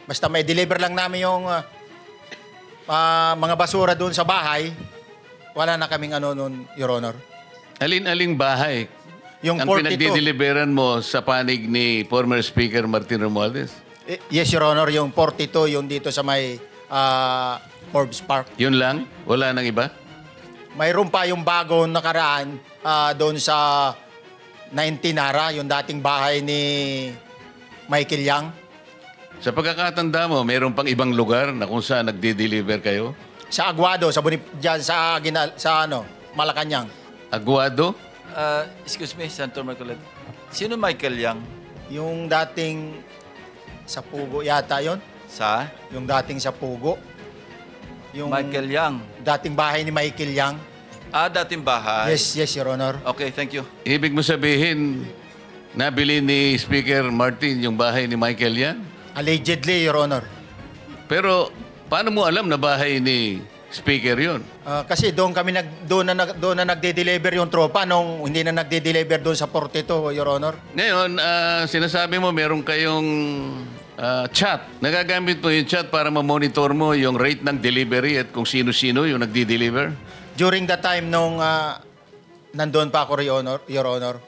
Basta may deliver lang namin yung mga basura doon sa bahay, wala na kaming ano noon, Your Honor. Alin-aling bahay Yung ang 42. pinagdideliveran mo sa panig ni former Speaker Martin Romualdez? Yes, Your Honor, yung 42, yung dito sa may Forbes Park. Yun lang? Wala nang iba? Mayroon pa yung bago nakaraan doon sa 19 Nara, yung dating bahay ni Michael Yang. Sa pagkakatanda mo, mayroon pang ibang lugar na kung saan nagdi-deliver kayo? Sa Aguado, dyan sa Malacanang. Aguado? Excuse me, Senator Marcoleta. Sino Michael Yang? Yung dating sa Pugo yata yon. Sa? Yung dating sa Pugo. Yung Michael Yang. dating bahay ni Michael Yang. Dating bahay. Yes, Your Honor. Okay, thank you. Ibig mo sabihin, nabili ni Speaker Martin yung bahay ni Michael yan? Allegedly, Your Honor. Pero paano mo alam na bahay ni Speaker yun? Kasi doon na nagde-deliver yung tropa nung hindi na nagde-deliver doon sa 42, Your Honor. Ngayon, sinasabi mo meron kayong chat. Nagagamit mo yung chat para ma-monitor mo yung rate ng delivery at kung sino-sino yung nagdi-deliver? During the time nung nandun pa ako, Your Honor,